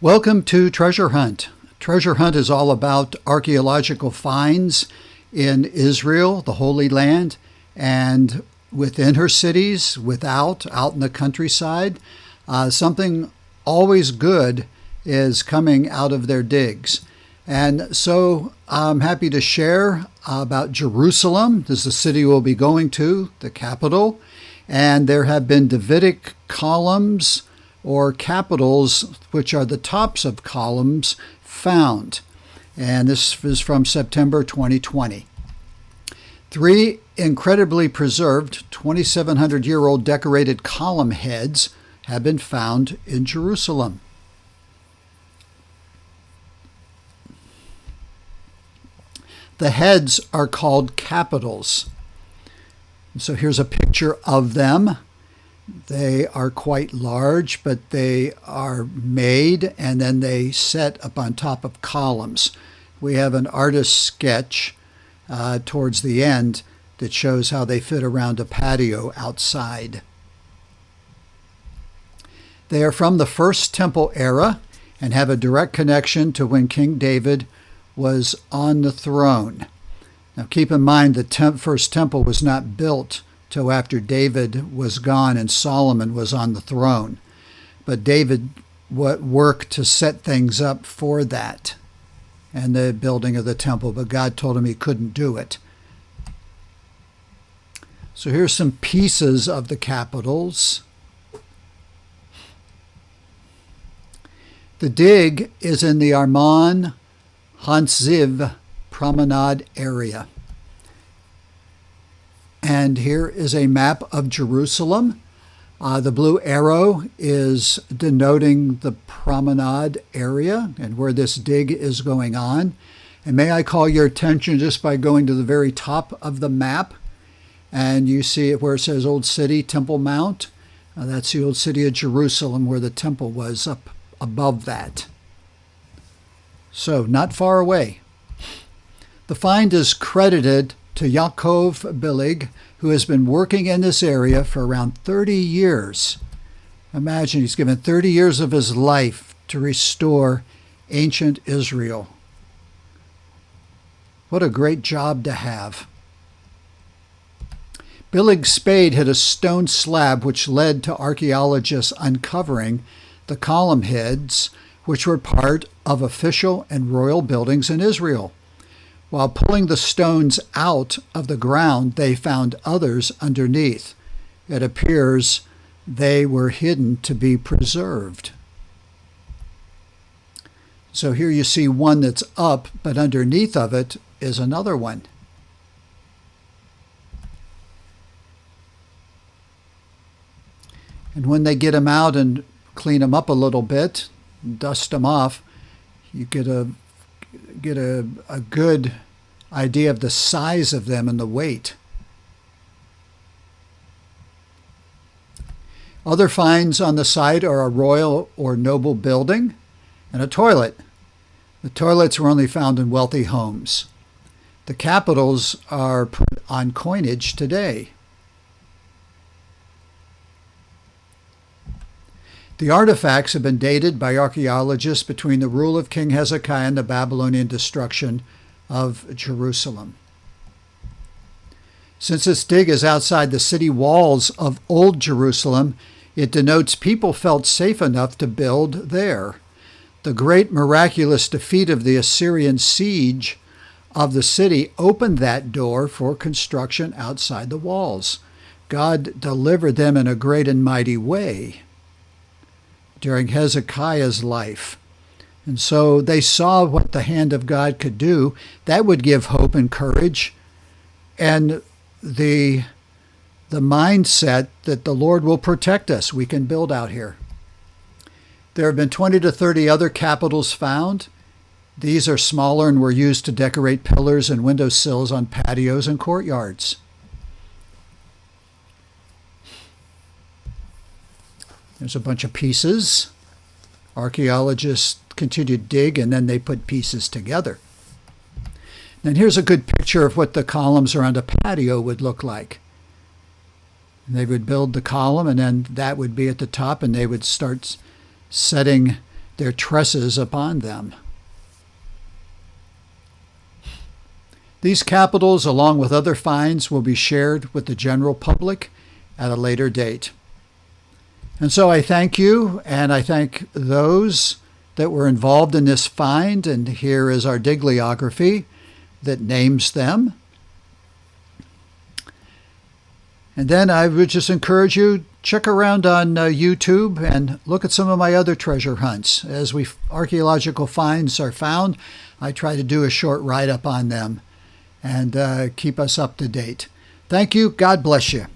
Welcome to Treasure Hunt. Treasure Hunt is all about archaeological finds in Israel, the Holy Land, and within her cities, out in the countryside. Something always good is coming out of their digs. And so I'm happy to share about Jerusalem. This is the city we'll be going to, the capital. And there have been Davidic columns or capitals, which are the tops of columns, found. And this is from September 2020. 3 incredibly preserved 2,700-year-old decorated column heads have been found in Jerusalem. The heads are called capitals. So here's a picture of them. They are quite large, but they are made and then they set up on top of columns. We have an artist's sketch towards the end that shows how they fit around a patio outside. They are from the First Temple era and have a direct connection to when King David was on the throne. Now keep in mind the First Temple was not built till after David was gone and Solomon was on the throne. But David worked to set things up for that and the building of the temple, but God told him he couldn't do it. So here's some pieces of the capitals. The dig is in the Arman Hansziv promenade area. And here is a map of Jerusalem. The blue arrow is denoting the promenade area and where this dig is going on. And may I call your attention just by going to the very top of the map, and you see it where it says Old City, Temple Mount. That's the Old City of Jerusalem where the temple was up above that. So not far away. The find is credited to Yaakov Billig, who has been working in this area for around 30 years. Imagine he's given 30 years of his life to restore ancient Israel. What a great job to have. Billig's spade hit a stone slab which led to archaeologists uncovering the column heads, which were part of official and royal buildings in Israel. While pulling the stones out of the ground, they found others underneath. It appears they were hidden to be preserved. So here you see one that's up, but underneath of it is another one. And when they get them out and clean them up a little bit, dust them off, you get a good idea of the size of them and the weight. Other finds on the site are a royal or noble building and a toilet. The toilets were only found in wealthy homes. The capitals are put on coinage today. The artifacts have been dated by archaeologists between the rule of King Hezekiah and the Babylonian destruction of Jerusalem. Since this dig is outside the city walls of Old Jerusalem, it denotes people felt safe enough to build there. The great miraculous defeat of the Assyrian siege of the city opened that door for construction outside the walls. God delivered them in a great and mighty way during Hezekiah's life. And so they saw what the hand of God could do. That would give hope and courage and the mindset that the Lord will protect us. We can build out here. There have been 20 to 30 other capitals found. These are smaller and were used to decorate pillars and windowsills on patios and courtyards. There's a bunch of pieces. Archaeologists continue to dig and then they put pieces together. And here's a good picture of what the columns around a patio would look like. They would build the column and then that would be at the top and they would start setting their tresses upon them. These capitals, along with other finds, will be shared with the general public at a later date. And so I thank you, and I thank those that were involved in this find, and here is our digliography that names them. And then I would just encourage you, check around on YouTube and look at some of my other treasure hunts. As archaeological finds are found, I try to do a short write-up on them and keep us up to date. Thank you. God bless you.